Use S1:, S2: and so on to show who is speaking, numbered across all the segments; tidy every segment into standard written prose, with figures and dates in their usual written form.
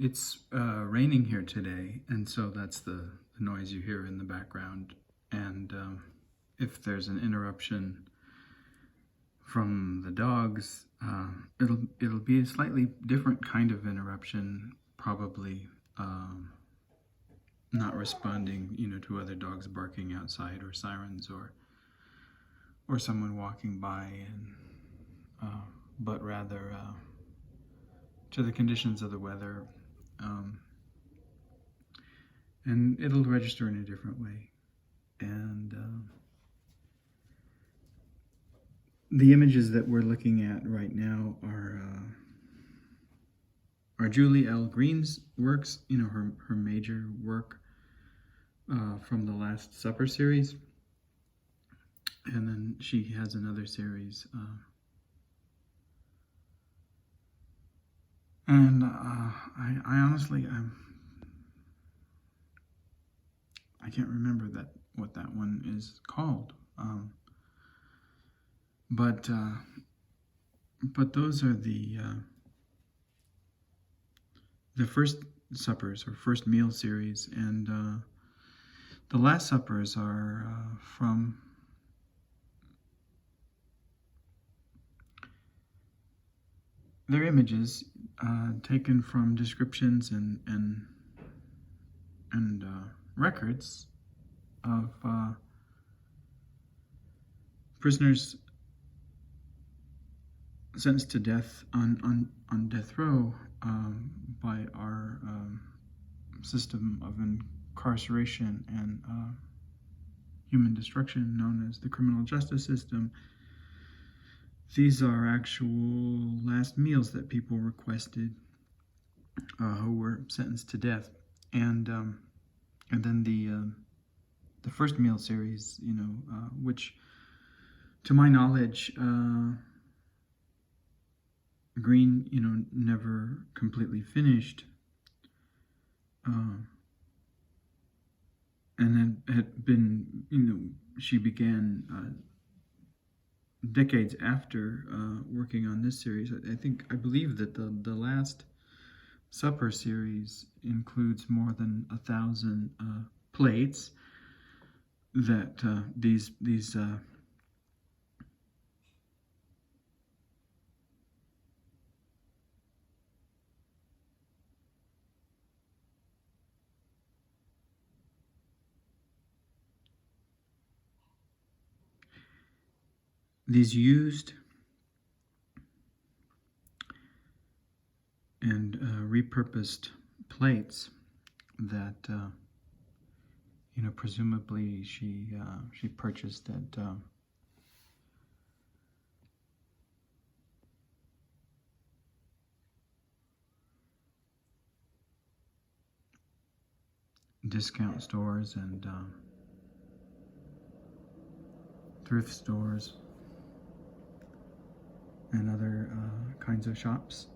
S1: It's raining here today, and so that's the noise you hear in the background. And if there's an interruption from the dogs, it'll be a slightly different kind of interruption, probably not responding, to other dogs barking outside, or sirens, or someone walking by, and but rather to the conditions of the weather. And it'll register in a different way. And the images that we're looking at right now are Julie L. Green's works, her major work from the Last Supper series. And then she has another series. And I honestly, I can't remember what that one is called. But those are the first suppers, or first meal series, and the last suppers are from their images taken from descriptions and records of prisoners sentenced to death on death row by our system of incarceration and human destruction known as the criminal justice system. These are actual last meals that people requested who were sentenced to death, and then the first meal series, which, to my knowledge, Green, never completely finished, and then had been, she began decades after working on this series. I believe that the Last Supper series includes more than 1,000 plates that these used and repurposed plates that presumably she purchased at discount stores and thrift stores and other kinds of shops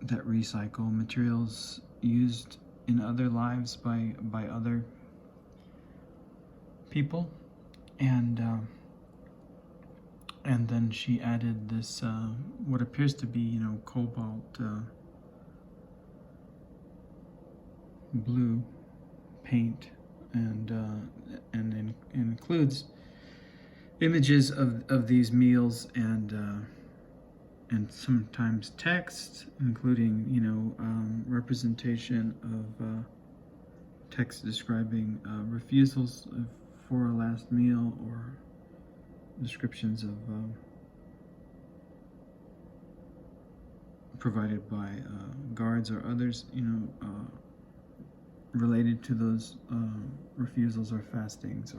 S1: that recycle materials used in other lives by other people, and then she added this what appears to be cobalt blue paint, and includes images of these meals and sometimes text, including representation of text describing refusals for a last meal, or descriptions of provided by guards or others, related to those refusals or fastings,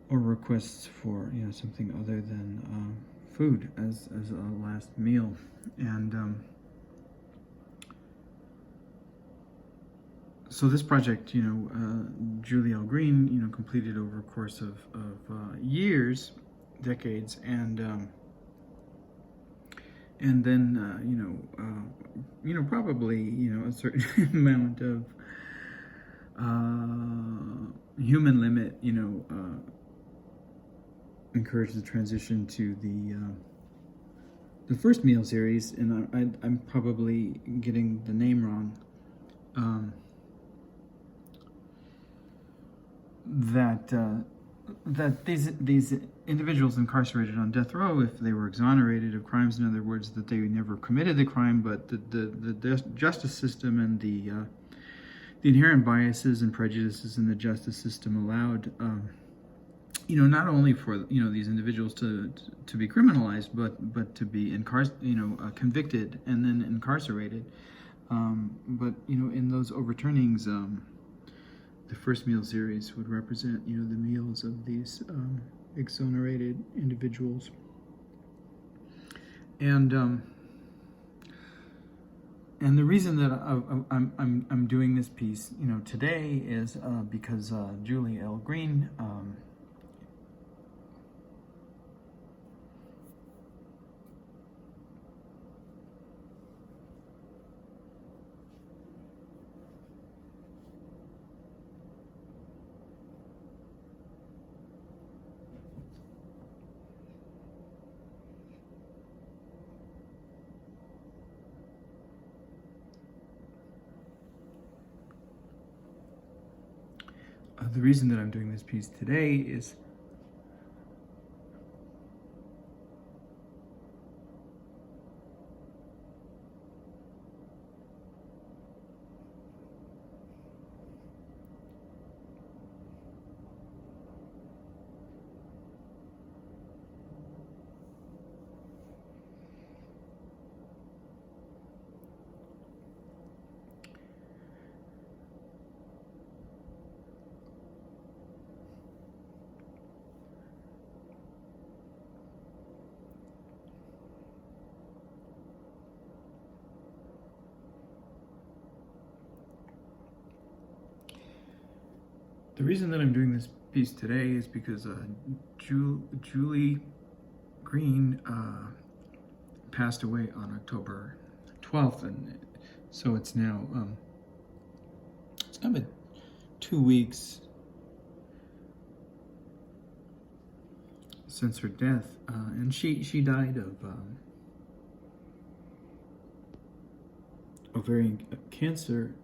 S1: or requests for something other than food as a last meal. And so this project, Julie L. Green, completed over a course of years, decades, and then probably a certain amount of human limit, encouraged the transition to the first meal series, and I'm probably getting the name wrong, that these individuals incarcerated on death row, if they were exonerated of crimes, in other words, that they never committed the crime, but the justice system and the inherent biases and prejudices in the justice system allowed, not only for these individuals to be criminalized, but to be convicted and then incarcerated. But in those overturnings, the first meal series would represent the meals of these exonerated individuals, and the reason that I'm doing this piece today is because Julie L. Green the reason that I'm doing this piece today is the reason that I'm doing this piece today is because Julie Green passed away on October 12th, and so it's now it's been 2 weeks since her death, and she died of ovarian cancer.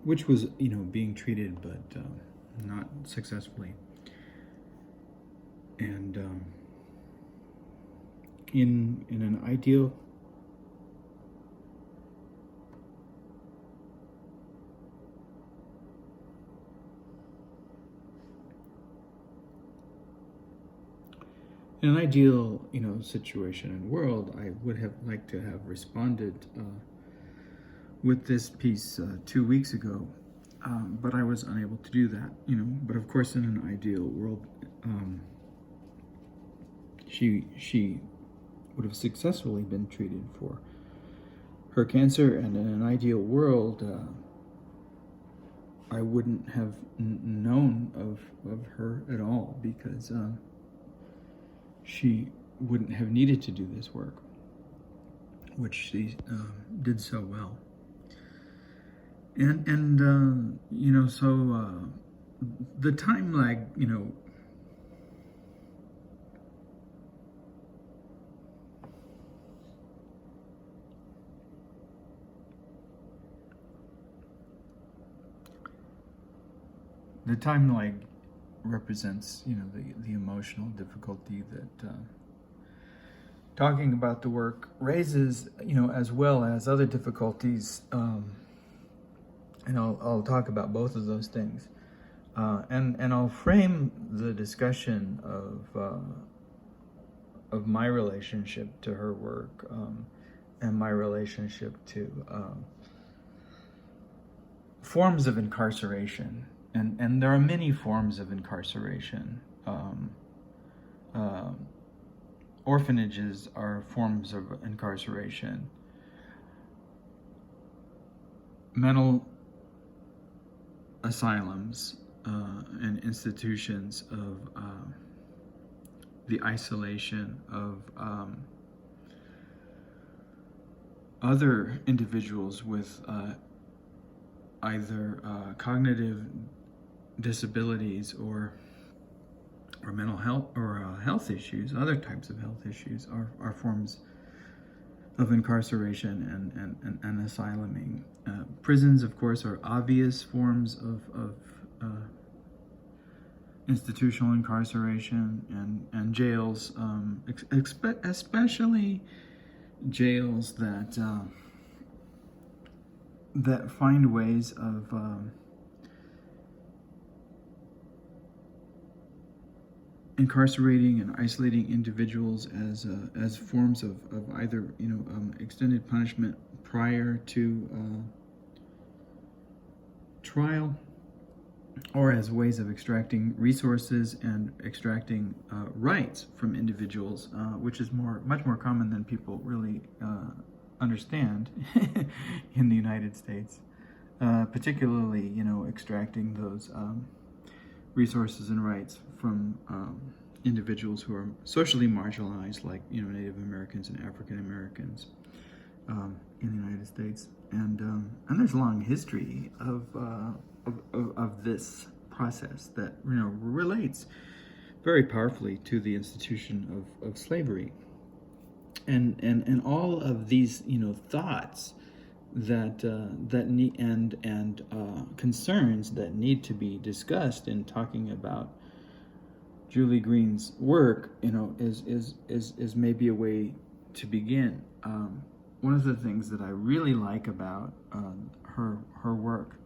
S1: Which was, being treated, but not successfully. And in an ideal situation and world, I would have liked to have responded with this piece 2 weeks ago, but I was unable to do that. But of course, in an ideal world, she would have successfully been treated for her cancer, and in an ideal world, I wouldn't have known of her at all, because she wouldn't have needed to do this work, which she did so well. And so the time lag, the time lag represents, the emotional difficulty that talking about the work raises, as well as other difficulties. And I'll talk about both of those things, and I'll frame the discussion of my relationship to her work, and my relationship to forms of incarceration, and there are many forms of incarceration. Orphanages are forms of incarceration. Mental asylums and institutions the isolation of other individuals with either cognitive disabilities or mental health or health issues, other types of health issues, are forms of incarceration and asyluming. Prisons, of course, are obvious forms of institutional incarceration, and jails, especially jails that find ways of incarcerating and isolating individuals as forms of either extended punishment prior to trial, or as ways of extracting resources and extracting rights from individuals, which is much more common than people really understand in the United States, particularly extracting those resources and rights from individuals who are socially marginalized, like Native Americans and African Americans in the United States, and there's a long history of this process that relates very powerfully to the institution of slavery, and all of these thoughts that need and concerns that need to be discussed in talking about Julie Green's work is maybe a way to begin. One of the things that I really like about her work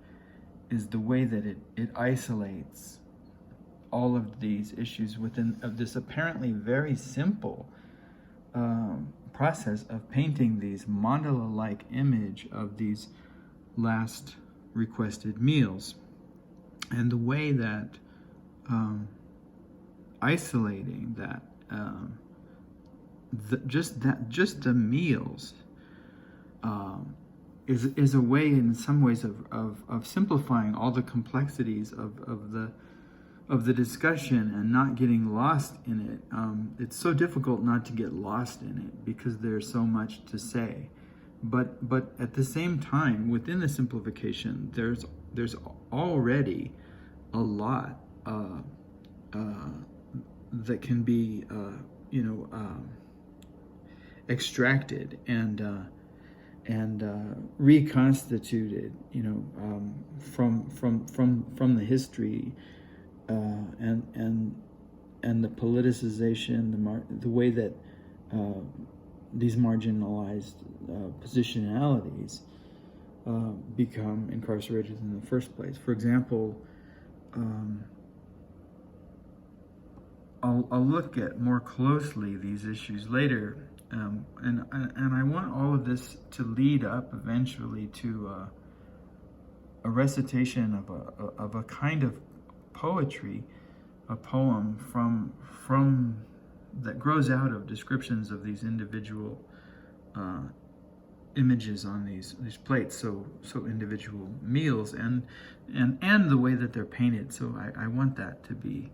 S1: is the way that it isolates all of these issues within of this apparently very simple process of painting these mandala-like image of these last requested meals, and the way that isolating that just the meals is a way, in some ways, of simplifying all the complexities of the discussion and not getting lost in it. It's so difficult not to get lost in it because there's so much to say, but at the same time, within the simplification, there's already a lot that can be extracted and reconstituted, from the history, and the politicization, the way that these marginalized positionalities become incarcerated in the first place. For example, I'll look at more closely these issues later. And I want all of this to lead up eventually to a recitation of a kind of poetry, a poem from that grows out of descriptions of these individual images on these plates, so individual meals, and the way that they're painted. So I want that to be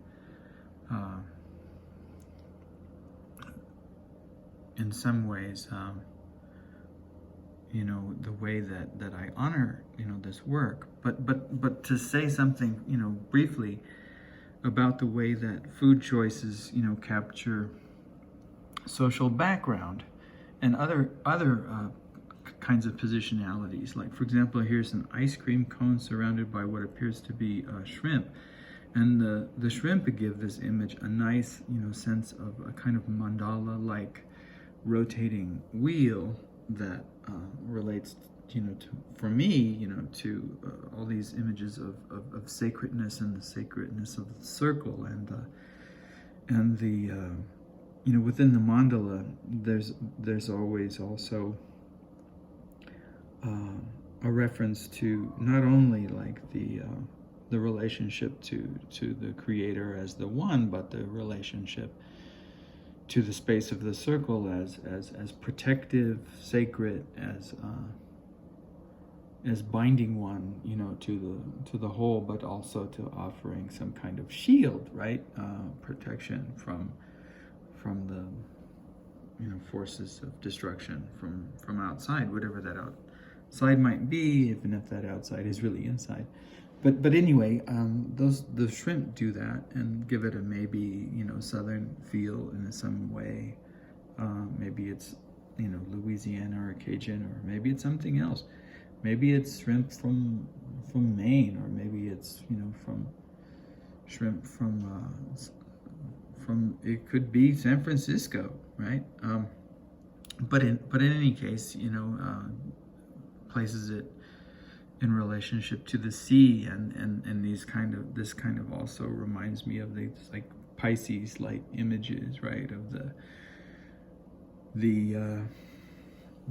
S1: in some ways, the way that I honor, this work. But to say something, briefly about the way that food choices, capture social background and other kinds of positionalities. Like, for example, here's an ice cream cone surrounded by what appears to be shrimp. And the shrimp give this image a nice, sense of a kind of mandala-like rotating wheel that relates, for me, to all these images of sacredness and the sacredness of the circle, and the within the mandala, there's always also a reference to not only like the relationship to the creator as the one, but the relationship to the space of the circle as protective, sacred, as binding one, to the whole, but also to offering some kind of shield, right? Protection from from the forces of destruction from outside, whatever that outside might be, even if that outside is really inside. But anyway, the shrimp do that and give it a maybe southern feel in some way. Maybe it's Louisiana or Cajun, or maybe it's something else. Maybe it's shrimp from Maine, or maybe it's from shrimp from it could be San Francisco, right? But in any case, places it in relationship to the sea, and this kind of also reminds me of these like Pisces like images, right, of the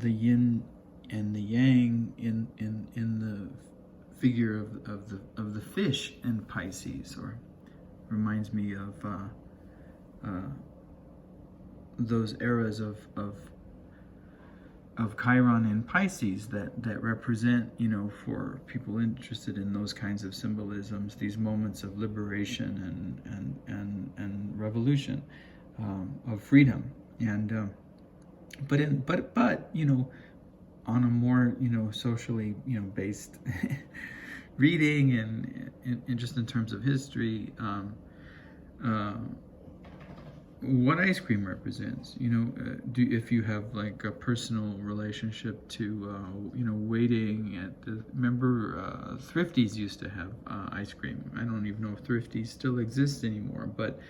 S1: yin and the yang in the figure of the fish in Pisces, or reminds me of those eras of Chiron and Pisces that represent, for people interested in those kinds of symbolisms, these moments of liberation and revolution, of freedom, and but on a more socially based reading, and just in terms of history, what ice cream represents, if you have like a personal relationship to, waiting at remember Thrifties used to have ice cream. I don't even know if Thrifties still exists anymore, but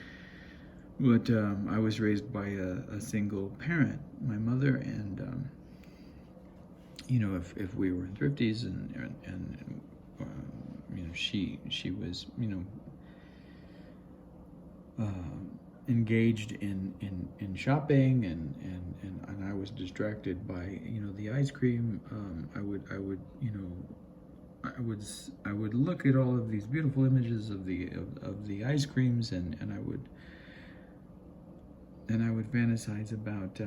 S1: I was raised by a single parent, my mother, and if we were in Thrifties and she was engaged in shopping, and I was distracted by the ice cream, I would look at all of these beautiful images of the ice creams, and I would fantasize about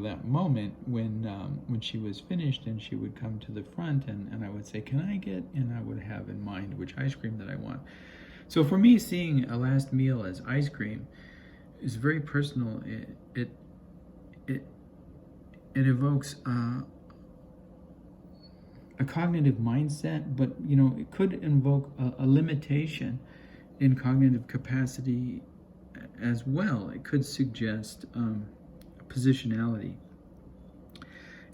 S1: that moment when she was finished and she would come to the front, and I would say, can I get, and I would have in mind which ice cream that I want. So for me, seeing a last meal as ice cream is very personal. It evokes a cognitive mindset, but it could invoke a limitation in cognitive capacity as well. It could suggest positionality,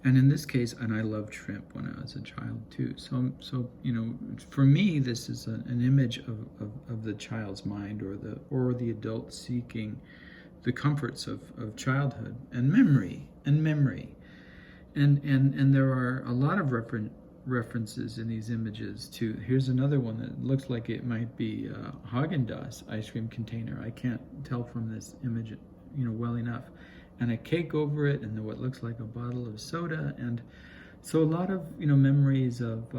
S1: and in this case, and I loved shrimp when I was a child too. So for me, this is an image of the child's mind, or the adult seeking the comforts of childhood and memory, and there are a lot of references in these images to. Here's another one that looks like it might be Haagen-Dazs ice cream container. I can't tell from this image well enough. And a cake over it, and what looks like a bottle of soda, and so a lot of memories of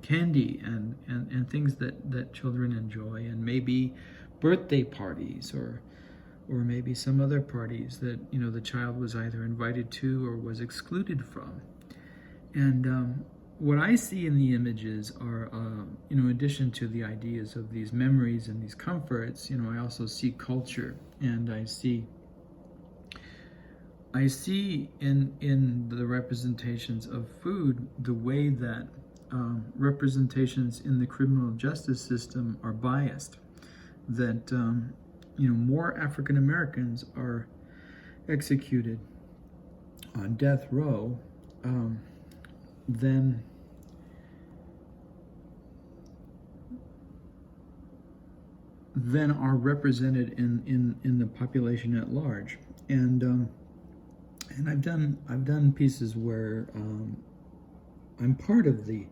S1: candy and things that children enjoy, and maybe birthday parties, or maybe some other parties that the child was either invited to or was excluded from. And what I see in the images are, in addition to the ideas of these memories and these comforts, I also see culture, and I see in the representations of food the way that representations in the criminal justice system are biased. That more African Americans are executed on death row than are represented in the population at large. And I've done pieces where I'm part of the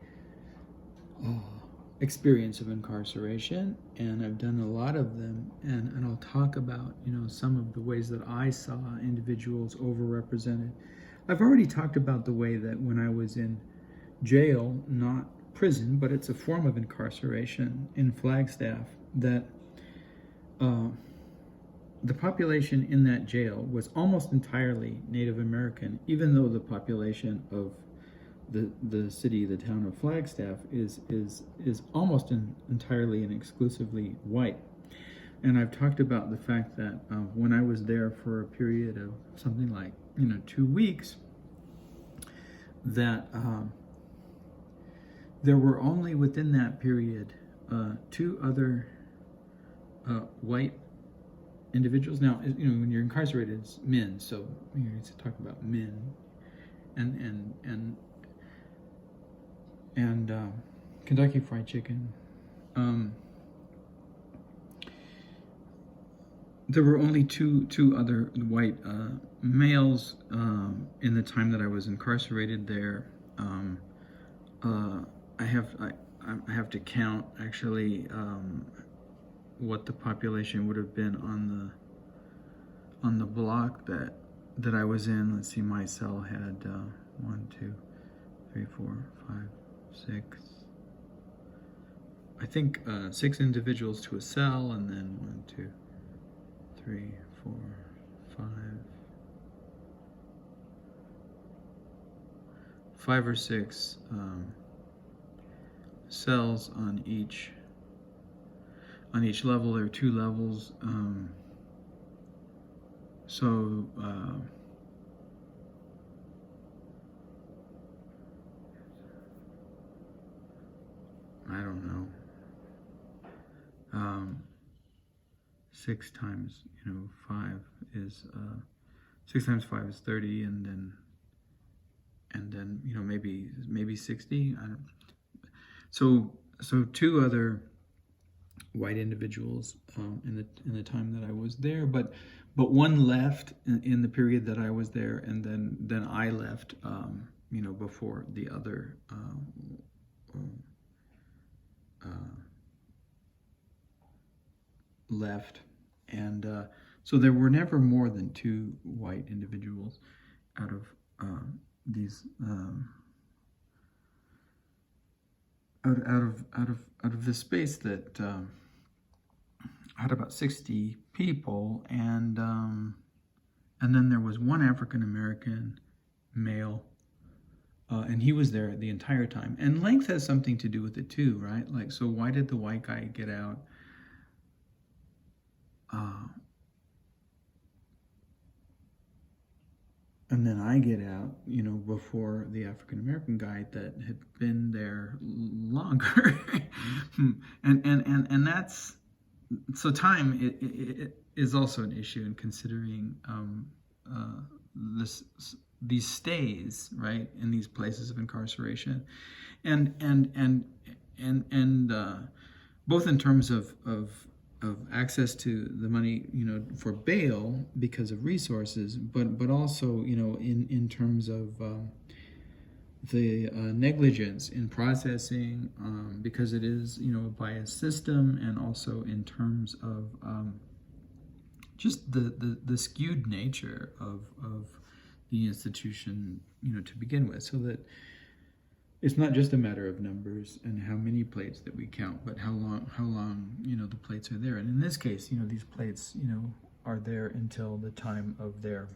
S1: experience of incarceration, and I've done a lot of them, and I'll talk about some of the ways that I saw individuals overrepresented. I've already talked about the way that when I was in jail, not prison, but it's a form of incarceration in Flagstaff, that the population in that jail was almost entirely Native American, even though the population of the city, the town of Flagstaff, is almost entirely and exclusively white. And I've talked about the fact that when I was there for a period of something like 2 weeks, that there were only within that period 2 other white individuals. Now, when you're incarcerated, it's men, so you need to talk about men, and Kentucky Fried Chicken. There were only two other white males in the time that I was incarcerated there. I have to count actually what the population would have been on the block that I was in. Let's see, my cell had 1, 2, 3, 4, 5, 6. I think 6 individuals to a cell, and then 1, 2, 3, 4, 5 or 6 cells on each level. There are 2 levels, so I don't know. 6 times 5 is 6 times 5 is 30, and then maybe 60. I don't. So 2 other white individuals in the time that I was there, but one left in the period that I was there, and then I left before the other left, and so there were never more than 2 white individuals out of these out of this space that had about 60 people, and then there was one African American male, and he was there the entire time. And length has something to do with it too, right? Like, so why did the white guy get out and then I get out, before the African American guy that had been there longer? and that's, so time it is also an issue in considering these stays, right, in these places of incarceration, and both in terms of access to the money, for bail because of resources, but also, in terms of the negligence in processing, because it is, a biased system, and also in terms of just the skewed nature of the institution, to begin with, so that it's not just a matter of numbers and how many plates that we count, but how long the plates are there. And in this case, these plates, are there until the time of their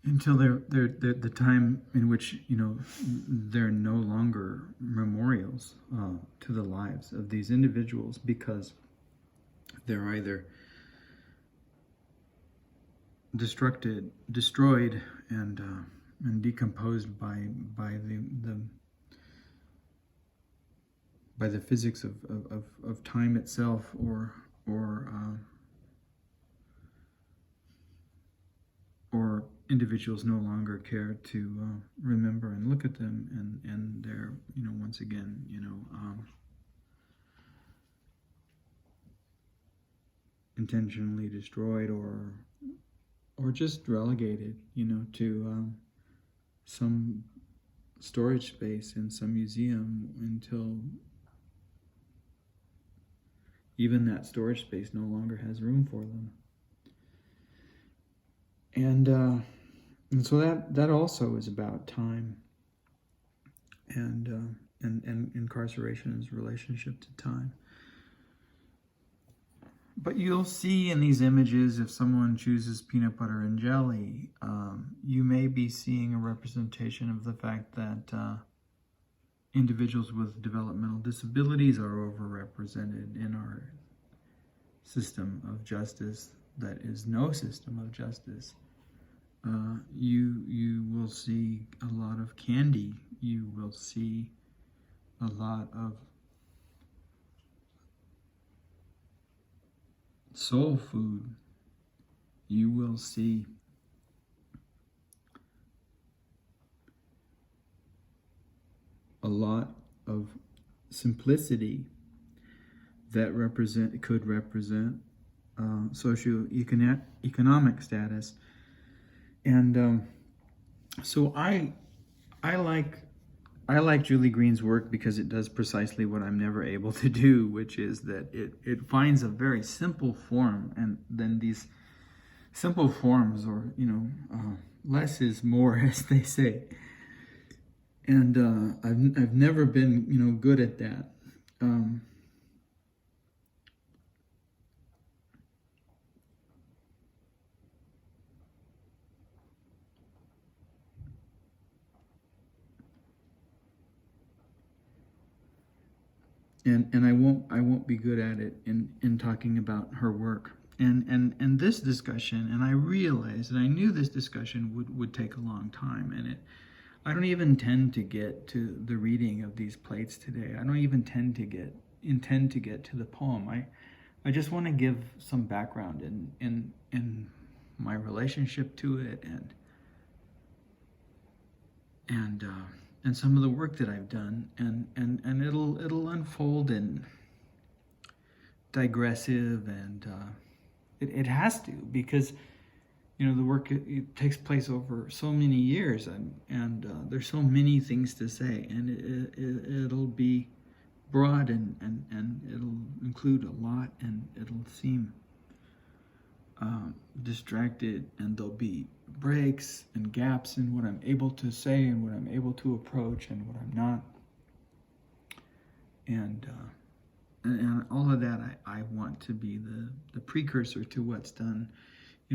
S1: until the time in which they're no longer memorials to the lives of these individuals, because they're either destroyed and decomposed by the physics of time itself, or individuals no longer care to remember and look at them, and they're once again intentionally destroyed or just relegated, to some storage space in some museum until even that storage space no longer has room for them. And so that also is about time and incarceration's relationship to time. But you'll see in these images, if someone chooses peanut butter and jelly, you may be seeing a representation of the fact that individuals with developmental disabilities are overrepresented in our system of justice that is no system of justice. You will see a lot of candy. You will see a lot of soul food. You will see a lot of simplicity that could represent socioeconomic status. And so I like Julie Green's work because it does precisely what I'm never able to do, which is that it finds a very simple form, and then these simple forms, or less is more, as they say. And I've never been good at that. And I won't be good at it in talking about her work. And this discussion, and I realized that I knew this discussion would take a long time, and I don't even intend to get to the reading of these plates today. I don't even intend to get to the poem. I just want to give some background in my relationship to it and some of the work that I've done, and it'll unfold in digressive, and it has to, because the work it takes place over so many years, and there's so many things to say, and it'll be broad, and it'll include a lot, and it'll seem distracted, and there'll be breaks and gaps in what I'm able to say and what I'm able to approach and what I'm not, and all of that I want to be the precursor to what's done,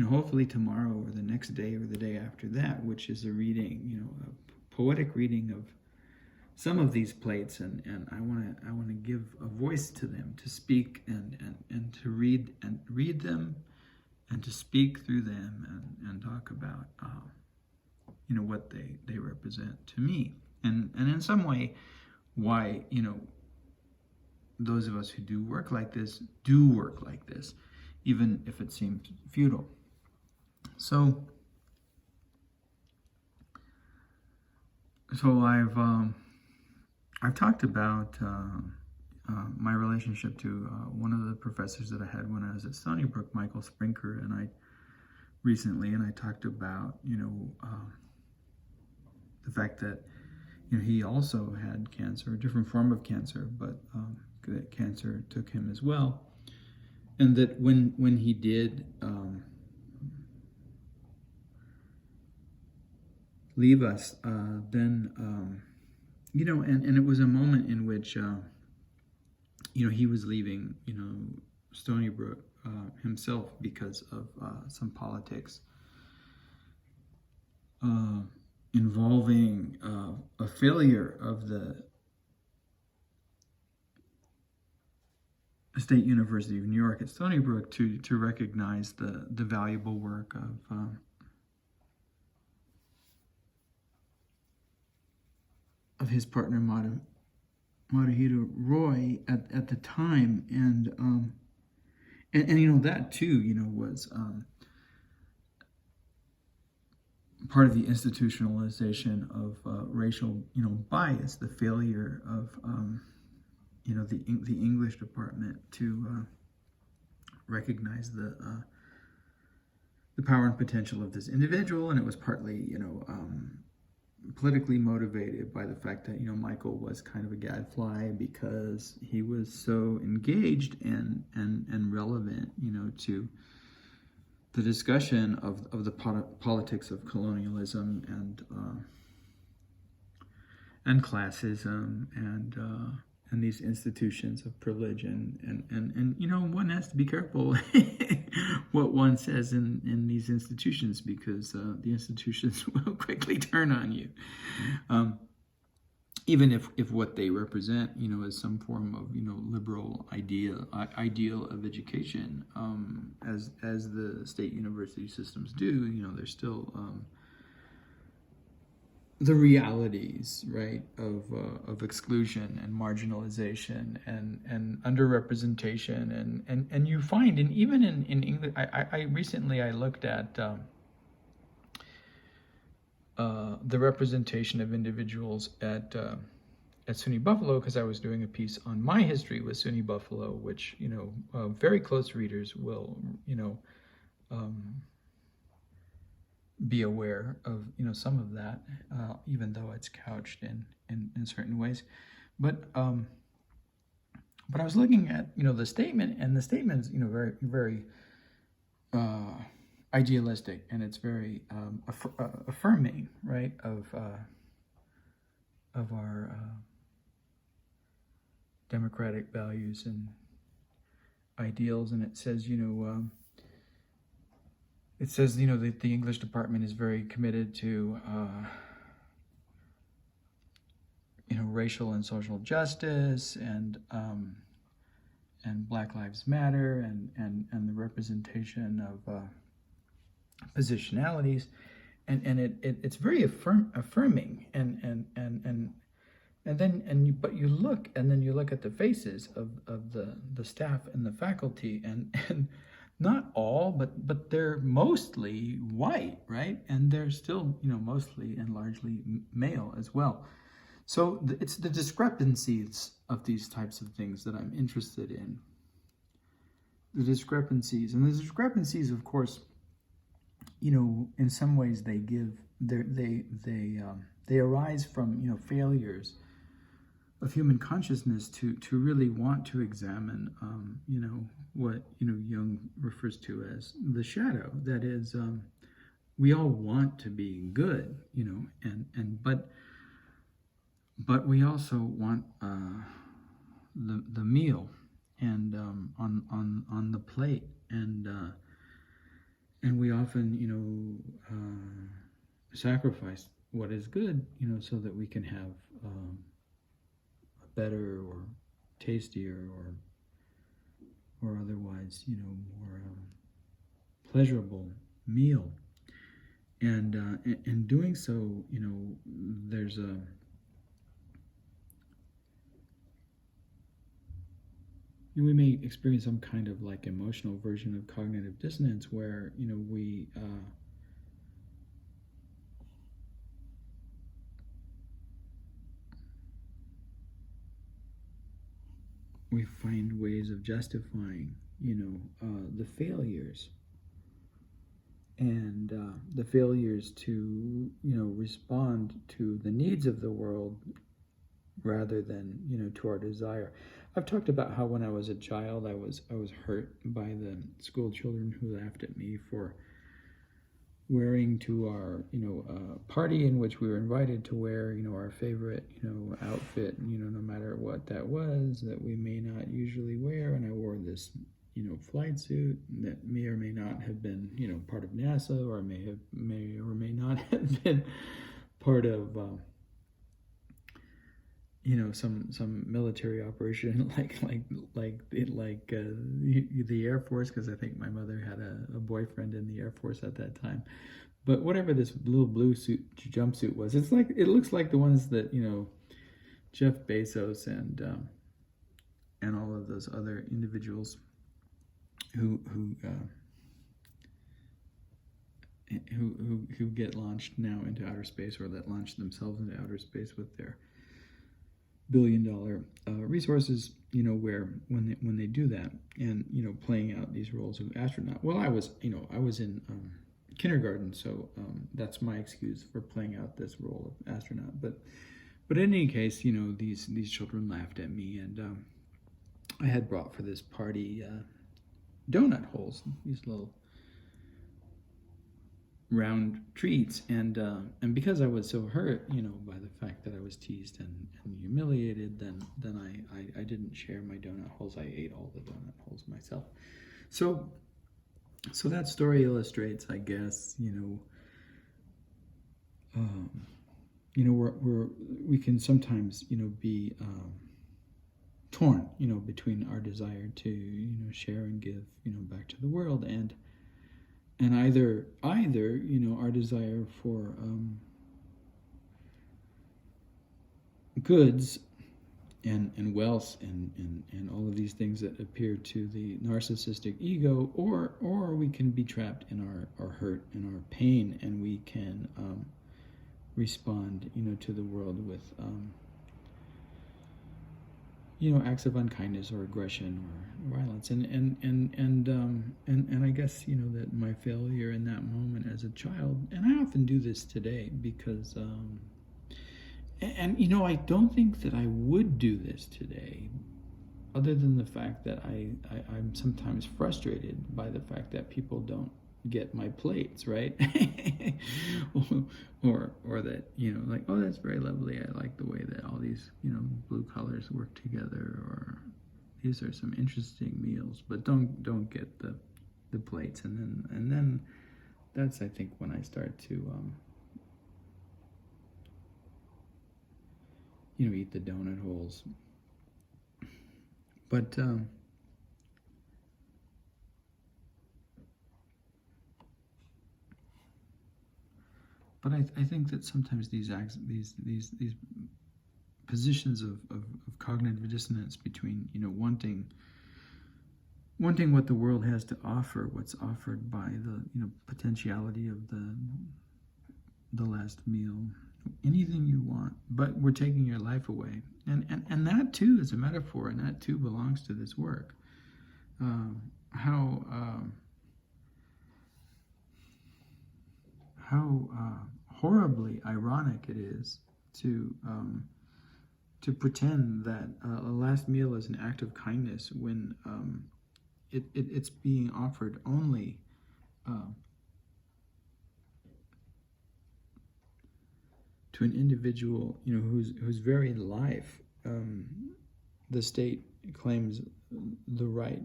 S1: hopefully tomorrow or the next day or the day after that, which is a reading, a poetic reading of some of these plates, and I want to give a voice to them, to speak and to read them, and to speak through them, and talk about what they represent to me, and in some way why those of us who do work like this, even if it seems futile. So I've talked about my relationship to one of the professors that I had when I was at Stony Brook, Michael Sprinker, and I talked about the fact that he also had cancer, a different form of cancer, but that cancer took him as well, and that when he did leave us, then and it was a moment in which he was leaving Stony Brook himself because of some politics involving a failure of the State University of New York at Stony Brook to recognize the valuable work of his partner Madhuhira Roy at the time, and that too was part of the institutionalization of racial bias, the failure of the English department to recognized the power and potential of this individual, and it was partly, politically motivated by the fact that, Michael was kind of a gadfly because he was so engaged and relevant, to the discussion of the politics of colonialism and classism and these institutions of privilege and one has to be careful what one says in these institutions, because the institutions will quickly turn on you, even if what they represent is some form of liberal ideal of education, as the state university systems do. There's still the realities, right, of exclusion and marginalization and underrepresentation, and you find, and even in English, I recently looked at the representation of individuals at SUNY Buffalo, because I was doing a piece on my history with SUNY Buffalo, which very close readers will be aware of some of that, even though it's couched in certain ways. But I was looking at the statement, and the statement's very very idealistic, and it's very affirming, right, of our democratic values and ideals. And it says that the English department is very committed to racial and social justice and Black Lives Matter and the representation of positionalities, and it's very affirming, but you look at the faces of the staff and the faculty, and not all, but they're mostly white, right? And they're still mostly and largely male as well. So it's the discrepancies of these types of things that I'm interested in. The discrepancies, of course, in some ways they arise from failures of human consciousness to really want to examine what Jung refers to as the shadow. That is, we all want to be good, but we also want the meal and on the plate, and we often sacrifice what is good so that we can have a better or tastier or otherwise more pleasurable meal, and in doing so there's we may experience some kind of like emotional version of cognitive dissonance where we find ways of justifying the failures and the failures to respond to the needs of the world rather than to our desire. I've talked about how when I was a child I was hurt by the school children who laughed at me for wearing to our party in which we were invited to wear our favorite outfit, no matter what that was, that we may not usually wear, and I wore this flight suit that may or may not have been part of NASA, or may or may not have been part of some military operation like the Air Force, because I think my mother had a boyfriend in the Air Force at that time. But whatever this little blue jumpsuit was, it looks like the ones that Jeff Bezos and all of those other individuals who get launched now into outer space, or that launch themselves into outer space with their billion-dollar resources, where when they do that, and playing out these roles of astronaut. Well, I was in kindergarten, so that's my excuse for playing out this role of astronaut. But in any case, these children laughed at me, and I had brought for this party donut holes, these little round treats, and because I was so hurt, by the fact that I was teased and humiliated, then I didn't share my donut holes. I ate all the donut holes myself. So that story illustrates, I guess, we can sometimes, be torn, between our desire to, share and give, back to the world, and either our desire for goods and wealth and all of these things that appear to the narcissistic ego, or we can be trapped in our hurt and our pain, and we can respond to the world with acts of unkindness or aggression or violence, and I guess that my failure in that moment as a child, and I often do this today, because I don't think that I would do this today, other than the fact that I'm sometimes frustrated by the fact that people don't get my plates, right? or that, like, oh, that's very lovely, I like the way that all these, blue colors work together, or these are some interesting meals, but don't get the plates. And then that's, I think, when I start to eat the donut holes. But I think that sometimes these positions of cognitive dissonance between wanting what the world has to offer, what's offered by the potentiality of the last meal, anything you want, but we're taking your life away, and that too is a metaphor, and that too belongs to this work. How horribly ironic it is to pretend that a last meal is an act of kindness when it's being offered only to an individual whose very life the state claims the right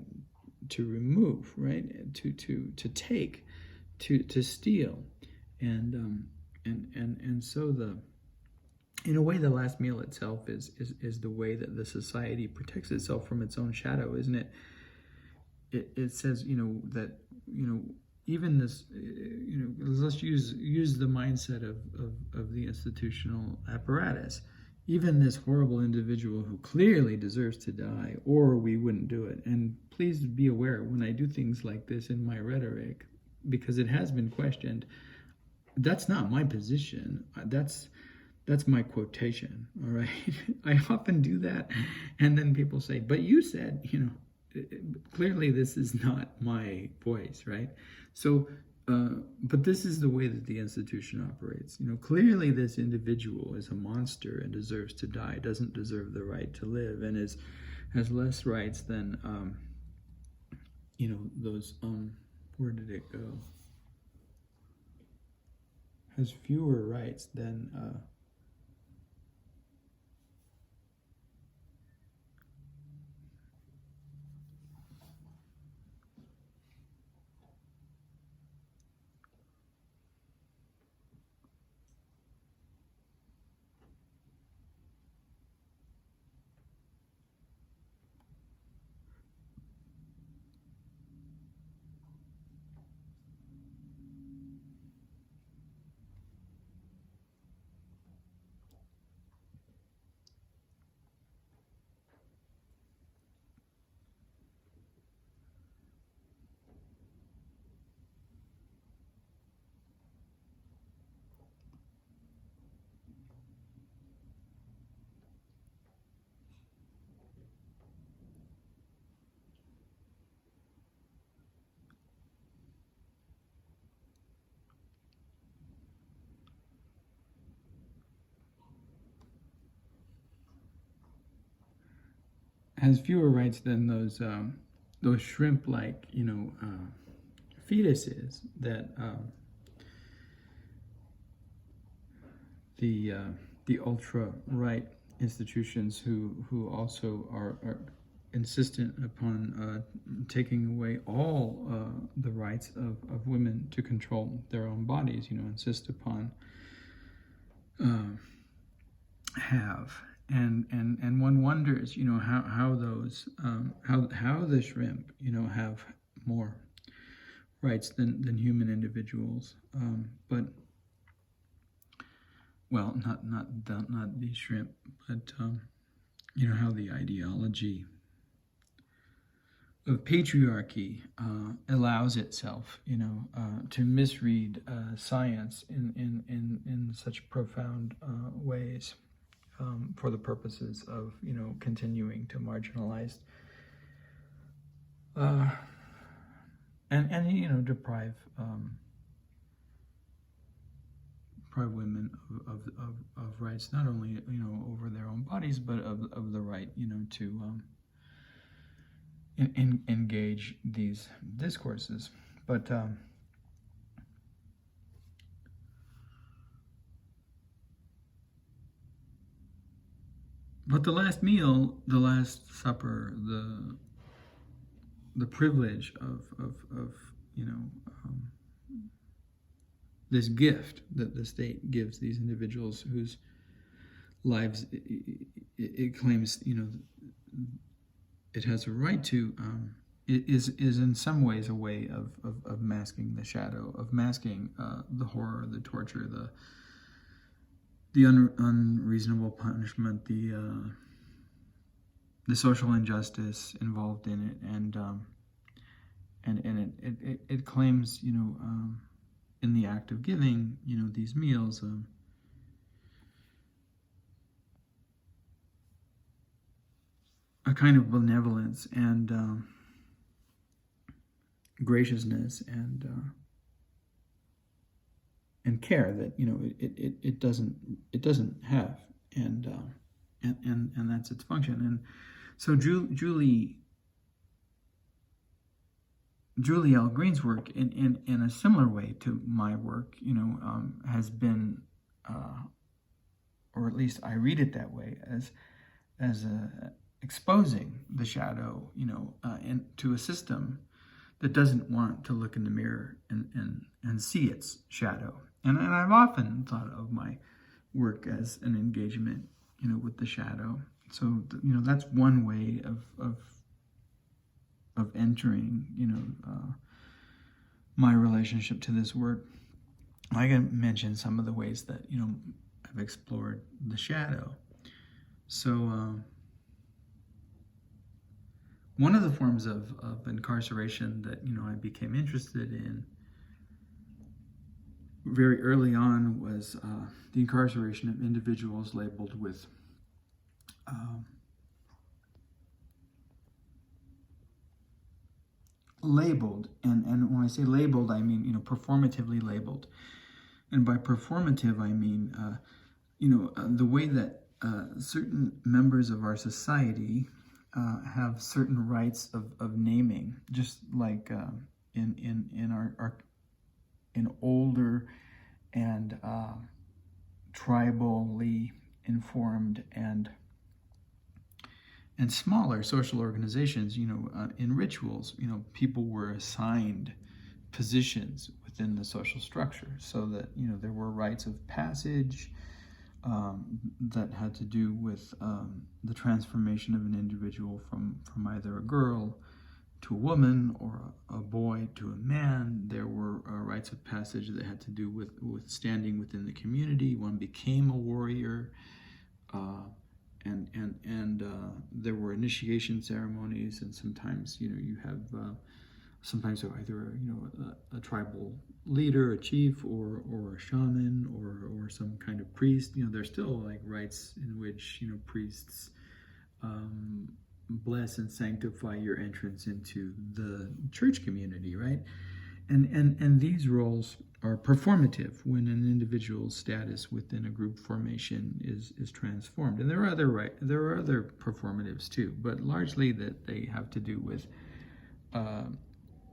S1: to remove, right, to take, to steal. And so in a way, the last meal itself is the way that the society protects itself from its own shadow, isn't it? It says, that, even this, let's use the mindset of the institutional apparatus. Even this horrible individual who clearly deserves to die, or we wouldn't do it. And please be aware, when I do things like this in my rhetoric, because it has been questioned, that's not my position. That's my quotation, all right? I often do that, and then people say, but you said, clearly this is not my voice, right? So, but this is the way that the institution operates. Clearly this individual is a monster and deserves to die, doesn't deserve the right to live, and has less rights than, those, where did it go? Has fewer rights than has fewer rights than those shrimp-like, fetuses that the ultra-right institutions who also are insistent upon taking away all the rights of women to control their own bodies, insist upon have. And one wonders, how those how the shrimp, have more rights than human individuals. But well, not these shrimp, but how the ideology of patriarchy allows itself, to misread science in such profound ways. For the purposes of, continuing to marginalize and deprive women of rights, not only over their own bodies, but of the right to engage these discourses. But the last meal, the Last Supper, the privilege of this gift that the state gives these individuals whose lives it claims it has a right to, is in some ways a way of masking the shadow, of masking the horror, the torture, the unreasonable punishment, the social injustice involved in it, and it claims, in the act of giving, these meals, a kind of benevolence and graciousness and care that it doesn't have, and that's its function. And so Julie L. Green's work, in a similar way to my work, has been, or at least I read it that way, as exposing the shadow, into a system that doesn't want to look in the mirror and see its shadow. And I've often thought of my work as an engagement, with the shadow. So, that's one way of entering, my relationship to this work. I can mention some of the ways that, I've explored the shadow. So, one of the forms of incarceration that, I became interested in very early on was the incarceration of individuals labeled with labeled, and when I say labeled, I mean, performatively labeled. And by performative, I mean, the way that certain members of our society have certain rights of naming, just like in our in older and tribally informed and smaller social organizations, in rictuals, people were assigned positions within the social structure, so that there were rites of passage that had to do with the transformation of an individual from either a girl to a woman or a boy to a man. There were rites of passage that had to do with standing within the community. One became a warrior, and there were initiation ceremonies, and sometimes you have sometimes either a tribal leader, a chief, or a shaman, or some kind of priest. There's still like rites in which priests bless and sanctify your entrance into the church community, right? And these roles are performative when an individual's status within a group formation is transformed. And there are other performatives too, but largely that they have to do with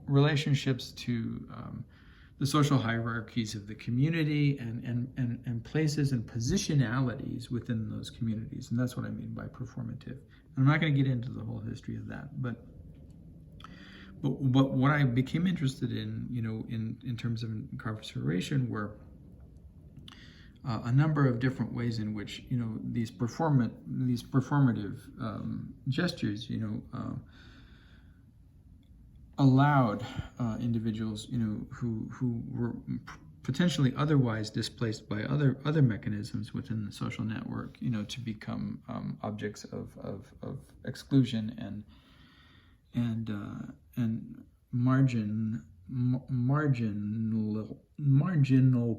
S1: relationships to the social hierarchies of the community and places and positionalities within those communities. And that's what I mean by performative. I'm not going to get into the whole history of that, but what I became interested in, in terms of incarceration, were a number of different ways in which, these performative gestures, allowed individuals, who were potentially otherwise displaced by other mechanisms within the social network, to become objects of exclusion and marginal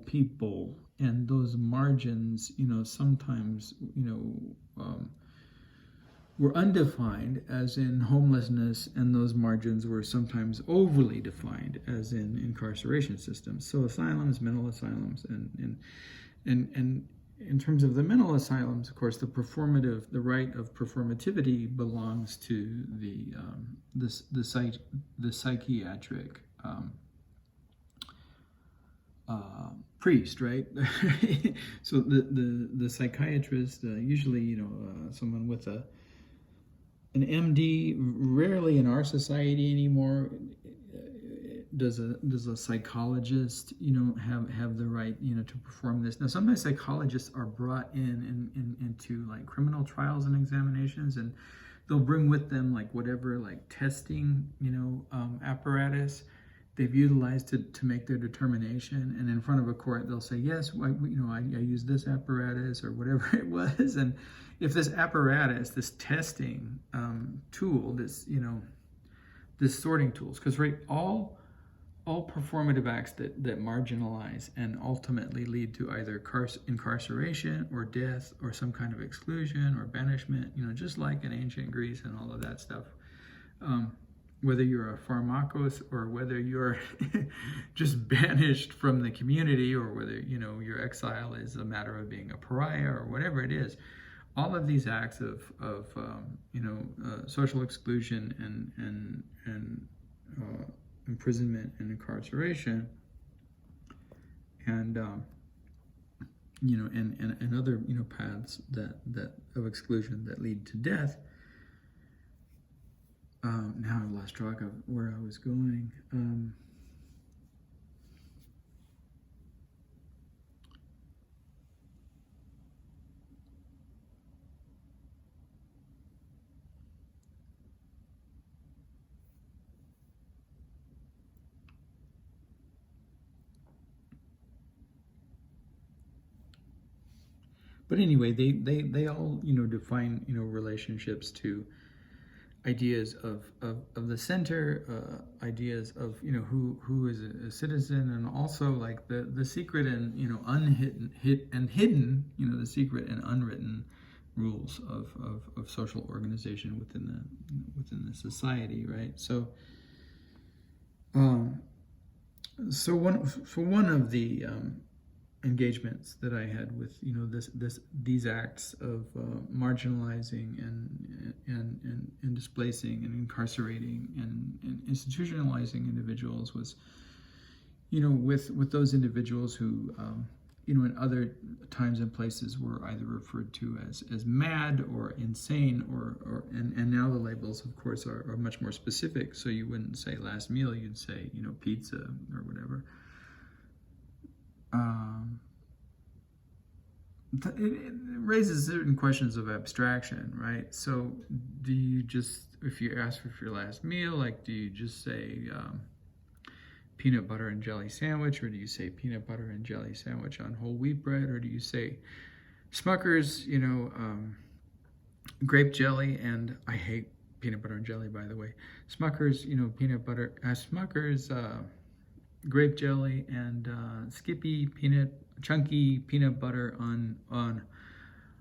S1: people. And those margins, sometimes, were undefined, as in homelessness, and those margins were sometimes overly defined, as in incarceration systems. So asylums, mental asylums, and in terms of the mental asylums, of course, the right of performativity belongs to the psychiatric priest, right? So the psychiatrist, usually, someone with an MD, rarely in our society anymore does a psychologist, have the right, to perform this. Now, sometimes psychologists are brought into like criminal trials and examinations, and they'll bring with them like whatever like testing, apparatus they've utilized to make their determination. And in front of a court, they'll say, yes, I used this apparatus or whatever it was. And if this apparatus, this testing tool, this sorting tools, because all performative acts that marginalize and ultimately lead to either incarceration or death or some kind of exclusion or banishment, just like in ancient Greece and all of that stuff. Whether you're a pharmakos or whether you're just banished from the community, or whether, your exile is a matter of being a pariah or whatever it is, all of these acts of social exclusion and imprisonment and incarceration, and and other paths that of exclusion that lead to death. Now I've lost track of where I was going. But anyway, they all define relationships to ideas of the center, ideas of who is a citizen, and also like the secret and hidden the secret and unwritten rules of social organization within the society, right? So one of the engagements that I had with these acts of marginalizing and displacing and incarcerating and institutionalizing individuals was with those individuals who in other times and places were either referred to as mad or insane and now the labels, of course, are much more specific. So you wouldn't say last meal, you'd say pizza or whatever. It raises certain questions of abstraction, right? So do you just, if you ask for your last meal, like, do you just say peanut butter and jelly sandwich, or do you say peanut butter and jelly sandwich on whole wheat bread, or do you say Smucker's, grape jelly, and I hate peanut butter and jelly, by the way. Smucker's, peanut butter, Smucker's grape jelly and Skippy chunky peanut butter on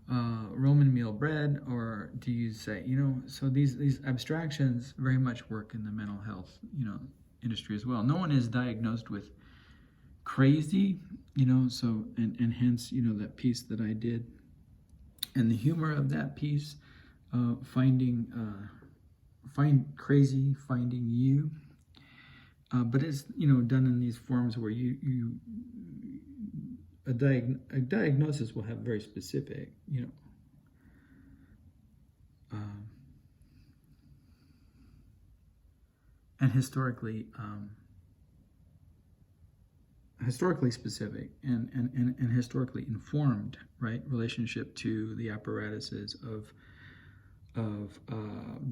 S1: Roman meal bread, or do you say, so these abstractions very much work in the mental health, industry as well. No one is diagnosed with crazy, so, and hence, that piece that I did. And the humor of that piece, find crazy, finding you. But it's, done in these forms where a diagnosis will have very specific, and historically specific and historically informed, right, relationship to the apparatuses of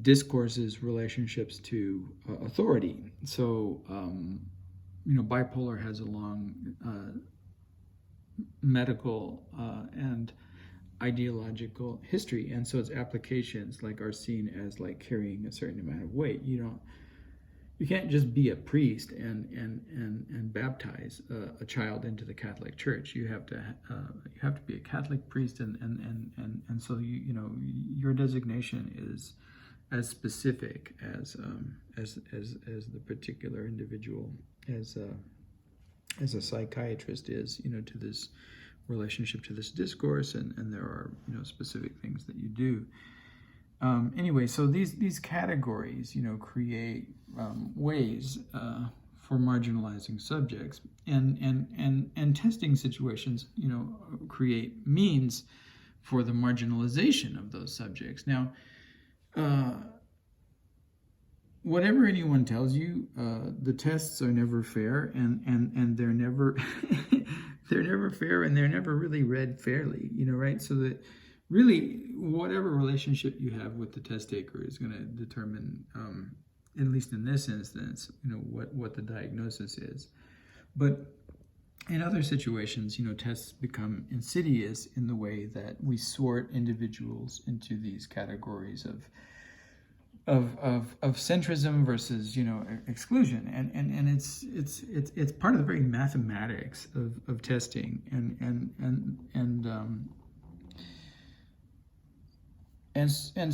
S1: discourses, relationships to authority. So, bipolar has a long medical and ideological history, and so its applications are seen as carrying a certain amount of weight. You can't just be a priest and baptize a child into the Catholic Church. You have to be a Catholic priest, and so your designation is as specific as the particular individual, as a psychiatrist is, to this relationship to this discourse, and there are specific things that you do. Anyway, so these categories, create ways for marginalizing subjects, and testing situations, create means for the marginalization of those subjects. Now, whatever anyone tells you, the tests are never fair, and they're never they're never fair, and they're never really read fairly, right? So that really, whatever relationship you have with the test taker is going to determine, at least in this instance, what the diagnosis is. But in other situations, tests become insidious in the way that we sort individuals into these categories of centrism versus exclusion, and it's part of the very mathematics of testing, and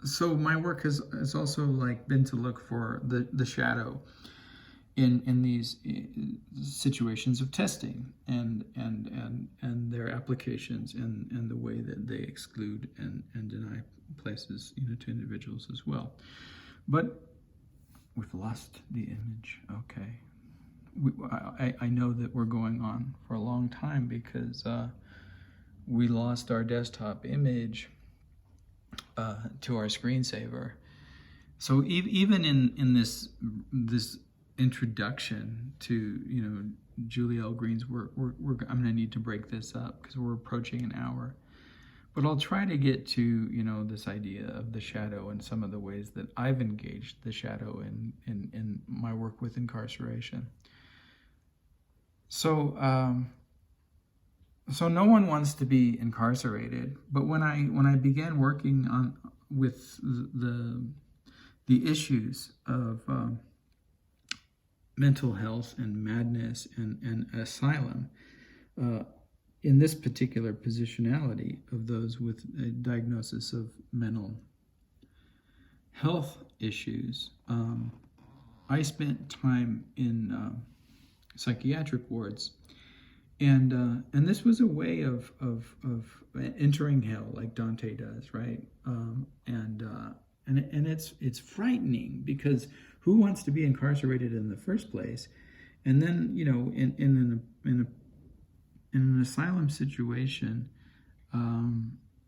S1: so my work has also been to look for the shadow in these situations of testing, and their applications, and the way that they exclude and deny places to individuals as well. But we've lost the image. Okay. I know that we're going on for a long time because we lost our desktop image to our screensaver. So even in this introduction to Julie L. Green's work, I'm going to need to break this up because we're approaching an hour. But I'll try to get to this idea of the shadow and some of the ways that I've engaged the shadow in my work with incarceration. So no one wants to be incarcerated, but when I began working with the issues of mental health and madness and asylum, in this particular positionality of those with a diagnosis of mental health issues, I spent time in psychiatric wards, and this was a way of entering hell, like Dante does, right? And it's frightening, because who wants to be incarcerated in the first place? And then in an asylum situation,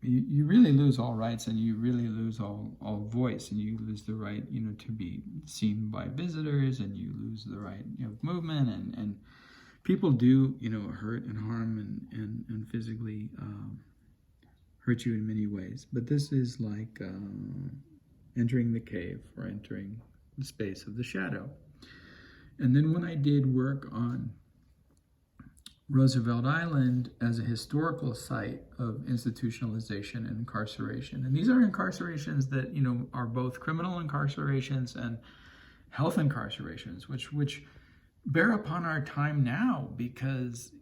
S1: you really lose all rights, and you really lose all voice, and you lose the right to be seen by visitors, and you lose the right of movement, and people do hurt and harm and physically hurt you in many ways. But this is like entering the cave, or entering the space of the shadow. And then when I did work on Roosevelt Island as a historical site of institutionalization and incarceration, and these are incarcerations that are both criminal incarcerations and health incarcerations, which bear upon our time now, because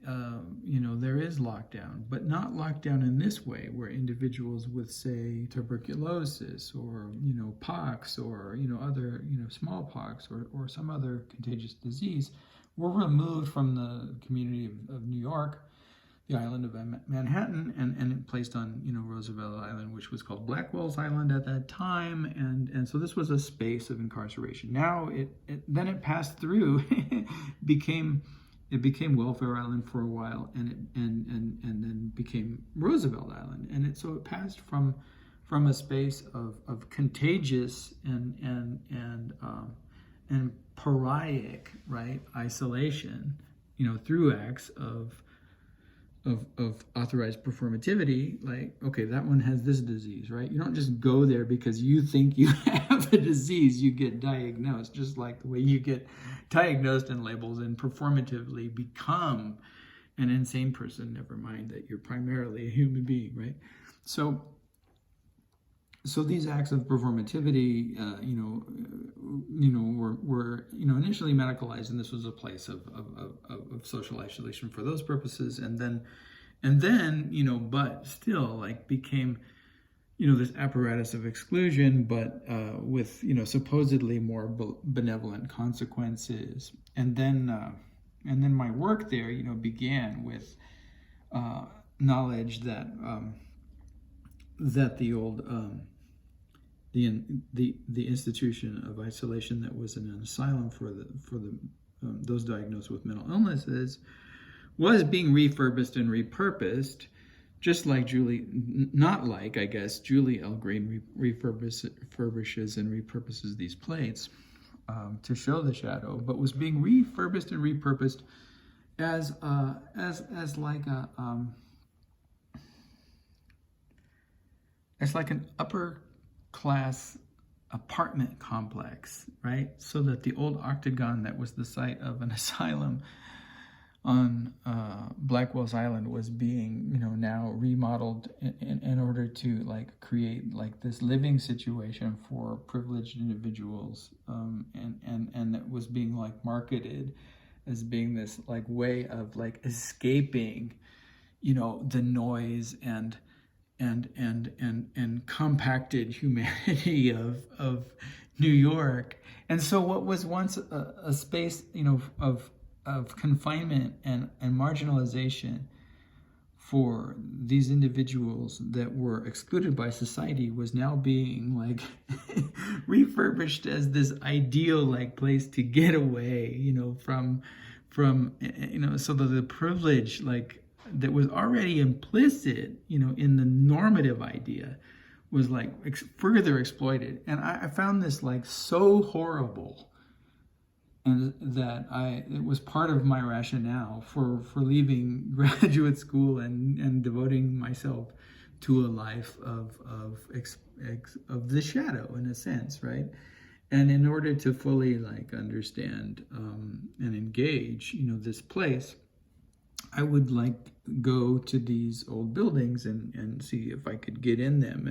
S1: there is lockdown, but not lockdown in this way, where individuals with, say, tuberculosis or pox or other smallpox or some other contagious disease were removed from the community of New York, the island of Manhattan, and placed on Roosevelt Island, which was called Blackwell's Island at that time, and so this was a space of incarceration. Now it passed through, became Welfare Island for a while, and then became Roosevelt Island, and so it passed from a space of contagious and pariahic, right, isolation, through acts of authorized performativity, like, okay, that one has this disease, right? You don't just go there because you think you have a disease. You get diagnosed, just like the way you get diagnosed and labeled and performatively become an insane person, never mind that you're primarily a human being, right? So these acts of performativity, were initially medicalized, and this was a place of social isolation for those purposes, and then, but still, like, became, this apparatus of exclusion, but with supposedly more benevolent consequences, and then my work there, began with knowledge that the old the institution of isolation that was an asylum for those diagnosed with mental illnesses was being refurbished and repurposed, just like Julie L. Green refurbishes and repurposes these plates to show the shadow, but was being refurbished and repurposed as like an upper class apartment complex, right? So that the old octagon that was the site of an asylum on Blackwell's Island was being, now remodeled in order to, like, create, like, this living situation for privileged individuals, and it was being, like, marketed as being this, like, way of, like, escaping, the noise and compacted humanity of New York. And so what was once a space, of confinement and marginalization for these individuals that were excluded by society was now being, like, refurbished as this ideal, like, place to get away, from so that the privilege, like, that was already implicit, in the normative idea, was, like, further exploited. And I found this, like, so horrible, and that it was part of my rationale for leaving graduate school and devoting myself to a life of the shadow, in a sense, right? And in order to fully, like, understand and engage, this place, I would, like, go to these old buildings and see if I could get in them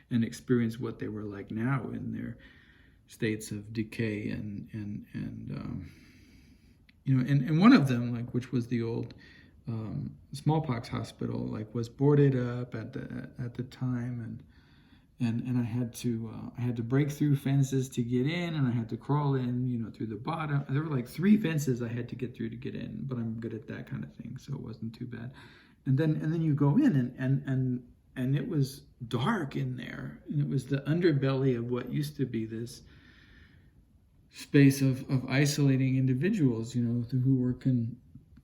S1: and experience what they were like now in their states of decay and one of them, like, which was the old smallpox hospital, like, was boarded up at the time, and I had to break through fences to get in, and I had to crawl in, through the bottom. There were, like, 3 fences I had to get through to get in, but I'm good at that kind of thing, so it wasn't too bad. And then you go in, and it was dark in there, and it was the underbelly of what used to be this space of isolating individuals, who were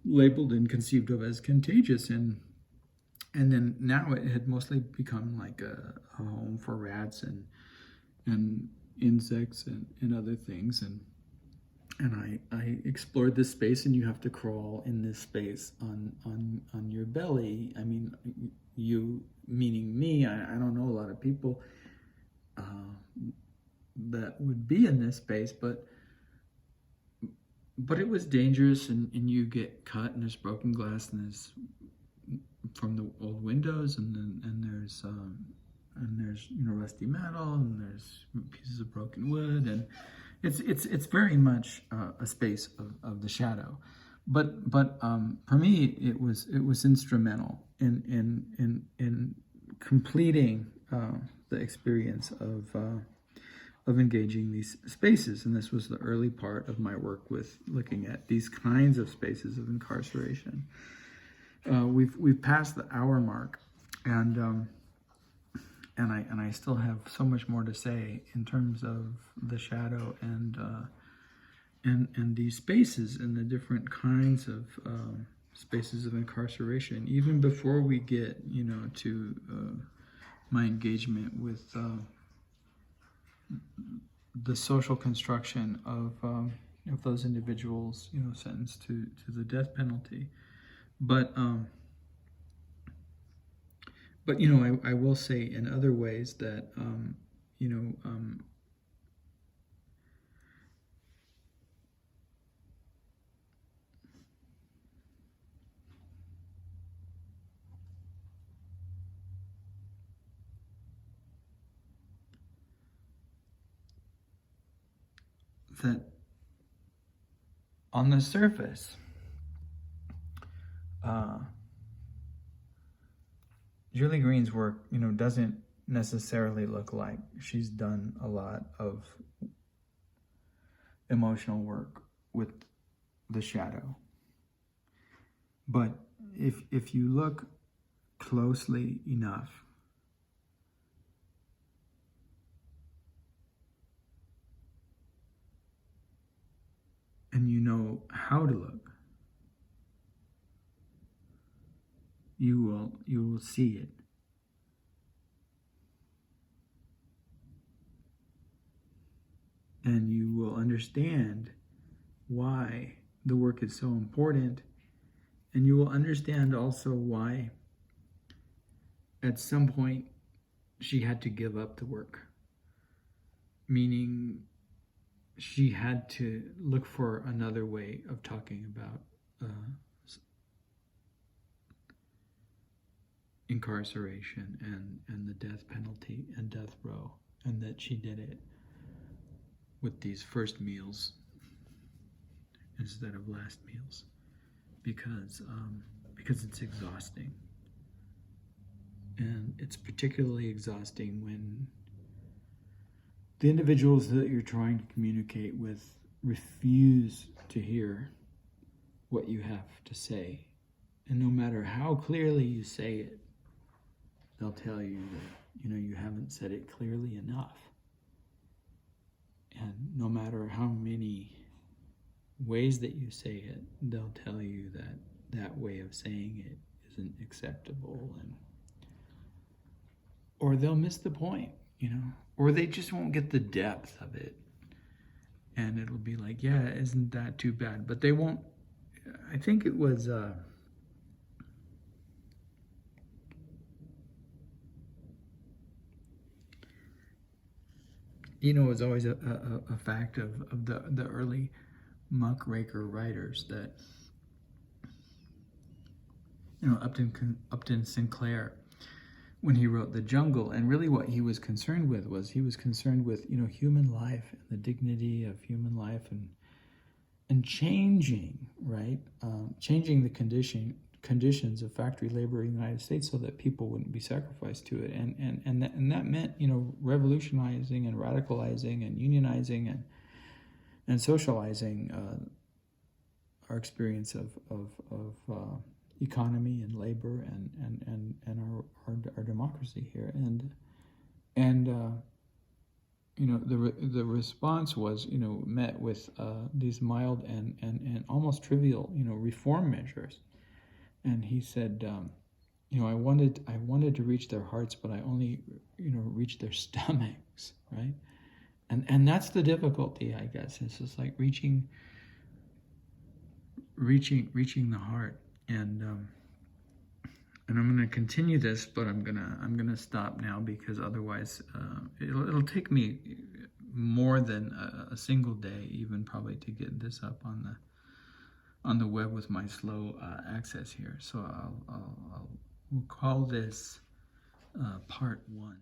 S1: labeled and conceived of as contagious, and then now it had mostly become like a home for rats and insects and other things, and I explored this space, and you have to crawl in this space on your belly. I mean, you, meaning me. I don't know a lot of people that would be in this space, but it was dangerous, and you get cut, and there's broken glass, and there's from the old windows, and there's rusty metal, and there's pieces of broken wood, it's very much a space of the shadow, but for me it was instrumental in completing the experience of engaging these spaces, and this was the early part of my work with looking at these kinds of spaces of incarceration. We've passed the hour mark, and I still have so much more to say in terms of the shadow and these spaces and the different kinds of spaces of incarceration. Even before we get to my engagement with the social construction of those individuals sentenced to the death penalty, but I will say in other ways that that on the surface, Julie Green's work, doesn't necessarily look like she's done a lot of emotional work with the shadow. But if you look closely enough, and you know how to look, you will see it. And you will understand why the work is so important. And you will understand also why at some point she had to give up the work. Meaning she had to look for another way of talking about incarceration and the death penalty and death row, and that she did it with these first meals instead of last meals, because it's exhausting, and it's particularly exhausting when the individuals that you're trying to communicate with refuse to hear what you have to say, and no matter how clearly you say it, they'll tell you that you haven't said it clearly enough. And no matter how many ways that you say it, they'll tell you that that way of saying it isn't acceptable, or they'll miss the point, or they just won't get the depth of it. And it'll be like, yeah, isn't that too bad? But they won't. I think it was it was always a fact of the early muckraker writers that Upton Sinclair, when he wrote The Jungle, and really what he was concerned with was human life and the dignity of human life, and changing, right? Changing the conditions of factory labor in the United States so that people wouldn't be sacrificed to it, and that meant revolutionizing and radicalizing and unionizing and socializing our experience of economy and labor and our democracy here, and the response was met with these mild and almost trivial reform measures. And he said, I wanted to reach their hearts, but I only reached their stomachs, right? And that's the difficulty, I guess. It's just like reaching the heart. And I'm going to continue this, but I'm gonna stop now, because otherwise it'll take me more than a single day, even probably, to get this up on the web with my slow access here. So we'll call this part 1.